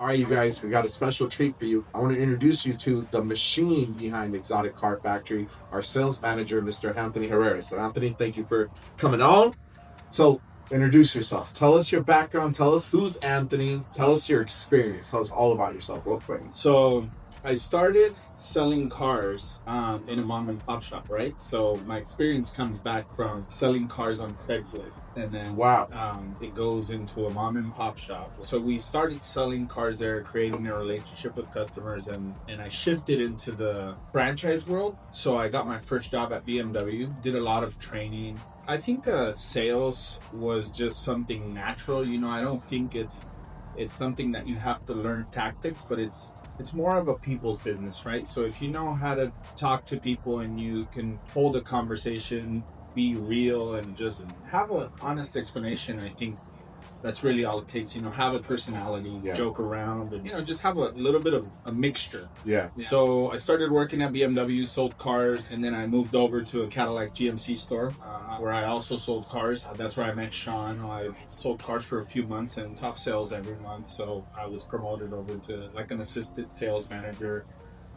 All right, you guys, we got a special treat for you. I want to introduce you to the machine behind Exotic Car Factory, our sales manager, Mr. Anthony Herrera. So, Anthony, thank you for coming on. So, introduce yourself. Tell us your background. Tell us who's Anthony. Tell us your experience. Tell us all about yourself, real quick. So I started selling cars in a mom and pop shop, right? So my experience comes back from selling cars on Craigslist, and then Wow. it goes into a mom and pop shop. So we started selling cars there, creating a relationship with customers, and I shifted into the franchise world. So I got my first job at BMW, did a lot of training. I think sales was just something natural. I don't think it's something that you have to learn tactics, but it's more of a people's business, right? So if you know how to talk to people and you can hold a conversation, be real, and just have an honest explanation, I think that's really all it takes. Have a personality, joke around, and just have a little bit of a mixture. Yeah. So I started working at BMW, sold cars, and then I moved over to a Cadillac GMC store where I also sold cars. That's where I met Sean. I sold cars for a few months and top sales every month. So I was promoted over to like an assistant sales manager.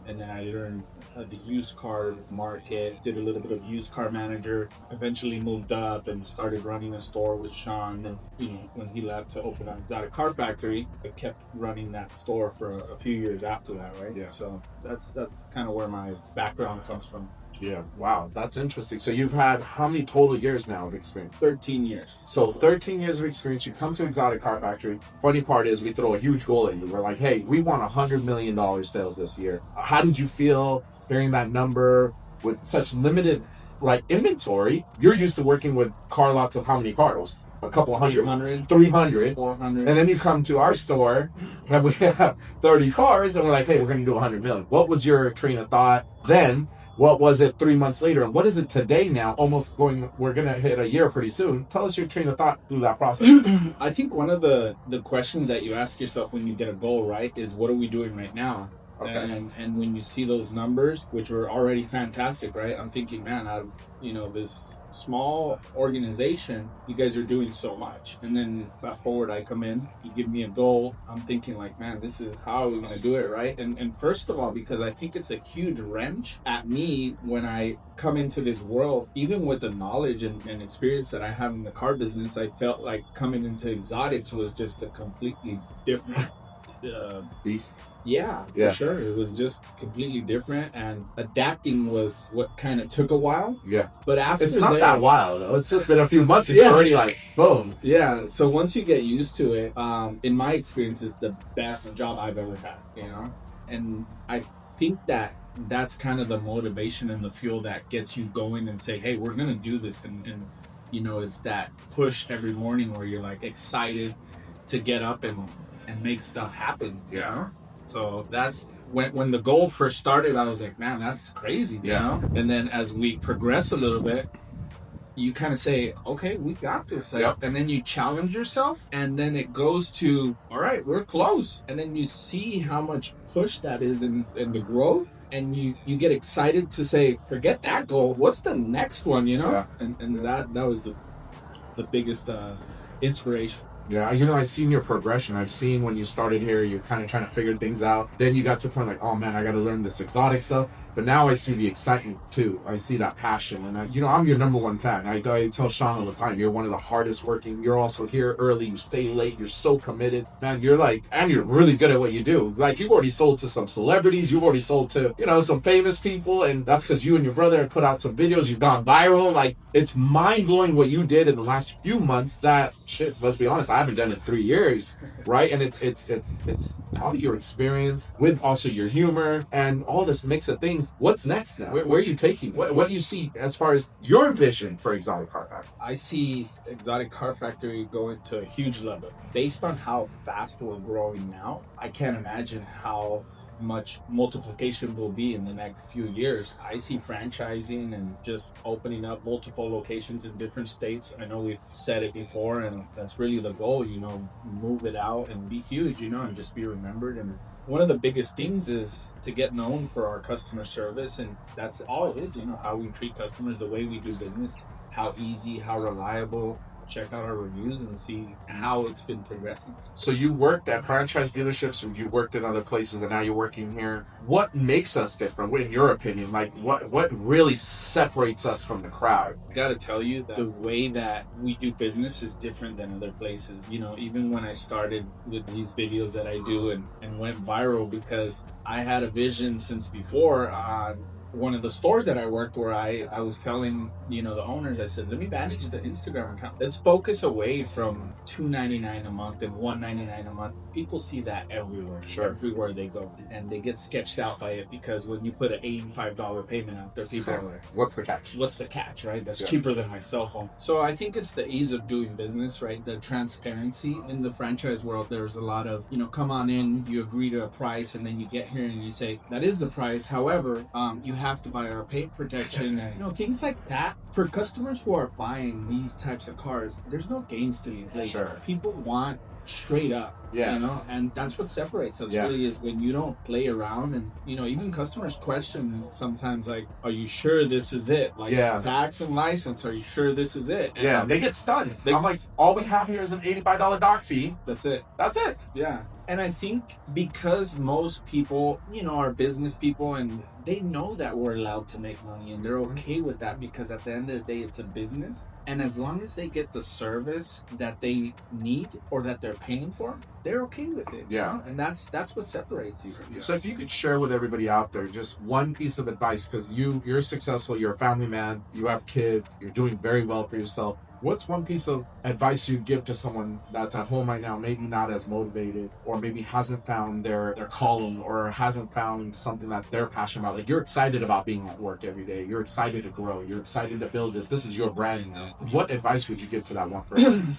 And then I learned the used car market, did a little bit of used car manager, eventually moved up and started running a store with Sean. And when he left to open an Exotic Car Factory, I kept running that store for a few years after that, right? Yeah. So that's kind of where my background comes from. Yeah. Wow. That's interesting. So you've had how many total years now of experience? 13 years. So 13 years of experience. You come to Exotic Car Factory. Funny part is we throw a huge goal at you. We're like, hey, we want $100 million sales this year. How did you feel hearing that number with such limited inventory? You're used to working with car lots of how many cars? A couple hundred, 300, 400. And then you come to our store and we have 30 cars and we're like, hey, we're going to do 100 million. What was your train of thought then? What was it 3 months later? And what is it today now? We're going to hit a year pretty soon. Tell us your train of thought through that process. I think one of the questions that you ask yourself when you get a goal, right, is what are we doing right now? Okay. And when you see those numbers, which were already fantastic, right? I'm thinking, man, out of this small organization, you guys are doing so much. And then fast forward, I come in, you give me a goal. I'm thinking like, man, this is how we're gonna do it, right? And first of all, because I think it's a huge wrench at me when I come into this world, even with the knowledge and experience that I have in the car business, I felt like coming into exotics was just a completely different beast. Yeah, for sure. It was just completely different, and adapting was what kind of took a while. Yeah. But after it's not that while though. It's just been a few months. It's already like boom. Yeah. So once you get used to it, in my experience, it's the best job I've ever had. And I think that's kind of the motivation and the fuel that gets you going and say, hey, we're gonna do this, and it's that push every morning where you're like excited to get up and make stuff happen. Yeah. So that's when the goal first started, I was like, man, that's crazy, you know? And then as we progress a little bit, you kind of say, okay, we got this. And then you challenge yourself, and then it goes to, all right, we're close. And then you see how much push that is in the growth, and you get excited to say, forget that goal. What's the next one, Yeah. And that was the biggest inspiration. Yeah, I've seen your progression. I've seen when you started here, you're kind of trying to figure things out. Then you got to a point like, oh man, I got to learn this exotic stuff. But now I see the excitement too. I see that passion. And I'm your number one fan. I tell Sean all the time, you're one of the hardest working. You're also here early. You stay late. You're so committed. Man, and you're really good at what you do. Like, you've already sold to some celebrities. You've already sold to, some famous people. And that's because you and your brother have put out some videos. You've gone viral. Like, it's mind blowing what you did in the last few months. That shit, let's be honest, I haven't done it in 3 years. Right. And it's probably your experience with also your humor and all this mix of things. What's next now? Where are you taking this? What do you see as far as your vision for Exotic Car Factory? I see Exotic Car Factory going to a huge level. Based on how fast we're growing now, I can't imagine how much multiplication will be in the next few years. I see franchising and just opening up multiple locations in different states. I know we've said it before, and that's really the goal, move it out and be huge, and just be remembered. And one of the biggest things is to get known for our customer service, and that's all it is, how we treat customers, the way we do business, how easy, how reliable, check out our reviews and see how it's been progressing. So you worked at franchise dealerships, or you worked in other places, and now you're working here. What makes us different, in your opinion? Like, what really separates us from the crowd? I gotta tell you that the way that we do business is different than other places. You know, even when I started with these videos that I do and went viral, because I had a vision since before on one of the stores that I worked, where I was telling, you know, the owners, I said, let me manage the Instagram account. Let's focus away from $2.99 a month and $1.99 a month. People see that everywhere, everywhere they go, and they get sketched out by it, because when you put an $85 payment out there, people are like, What's the catch? what's the catch, right? That's cheaper than my cell phone. So I think it's the ease of doing business, right? The transparency in the franchise world. There's a lot of, you know, come on in, you agree to a price, and then you get here and you say, that is the price. However, you have to buy our paint protection and, you know, things like that. For customers who are buying these types of cars, there's no games to be played. People want straight up, you know, and that's what separates us really, is when you don't play around. And, you know, even customers question sometimes, like, are you sure this is it? Like, tax and license, are you sure this is it? And they get stunned. I'm like, all we have here is an $85 dock fee. That's it. That's it. Yeah. And I think because most people, you know, are business people, and they know that we're allowed to make money, and they're okay with that, because at the end of the day, it's a business. And as long as they get the service that they need or that they're paying for, they're okay with it. Yeah. You know? And that's what separates you. So if you could share with everybody out there just one piece of advice, because you're successful, you're a family man, you have kids, you're doing very well for yourself. What's one piece of advice you'd give to someone that's at home right now, maybe not as motivated, or maybe hasn't found their calling, or hasn't found something that they're passionate about? Like, you're excited about being at work every day. You're excited to grow. You're excited to build this. This is your brand. You know? What advice would you give to that one person?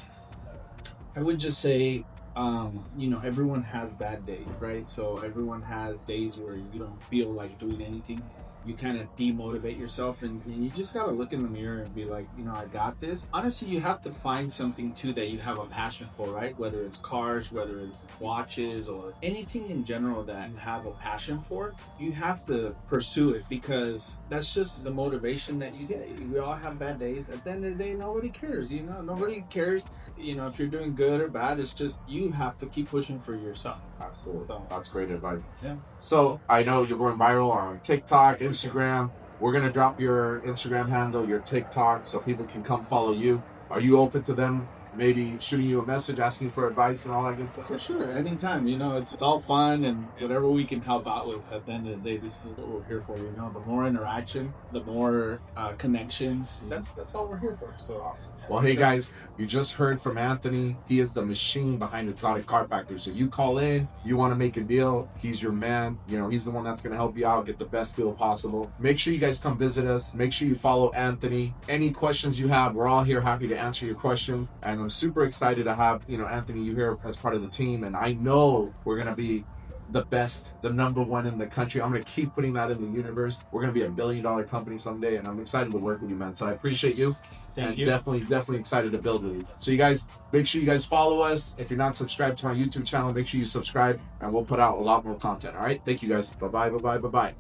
I would just say, you know, everyone has bad days, right? So everyone has days where you don't feel like doing anything. You kind of demotivate yourself, and you just got to look in the mirror and be like, you know, I got this. Honestly, you have to find something too that you have a passion for, right? Whether it's cars, whether it's watches, or anything in general that you have a passion for, you have to pursue it, because that's just the motivation that you get. We all have bad days. At the end of the day, nobody cares, you know, nobody cares. You know, if you're doing good or bad, it's just you have to keep pushing for yourself. Absolutely. So, that's great advice. Yeah. So I know you're going viral on TikTok, Instagram. We're going to drop your Instagram handle, your TikTok, so people can come follow you. Are you open to them maybe shooting you a message, asking for advice and all that good stuff? For sure, anytime. You know, it's all fun, and whatever we can help out with. At the end of the day, this is what we're here for. You know, the more interaction, the more connections. That's all we're here for. So awesome. Well, hey guys, you just heard from Anthony. He is the machine behind Exotic Car Factory. So you call in, you want to make a deal, he's your man. You know, he's the one that's going to help you out, get the best deal possible. Make sure you guys come visit us. Make sure you follow Anthony. Any questions you have, we're all here happy to answer your questions. And I'm super excited to have, you know, Anthony, you here as part of the team. And I know we're going to be the best, the number one in the country. I'm going to keep putting that in the universe. We're going to be $1 billion company someday, and I'm excited to work with you, man. So I appreciate you. Thank you. Definitely excited to build with you. So you guys, make sure you guys follow us. If you're not subscribed to my YouTube channel, make sure you subscribe, and we'll put out a lot more content. All right. Thank you guys. Bye-bye.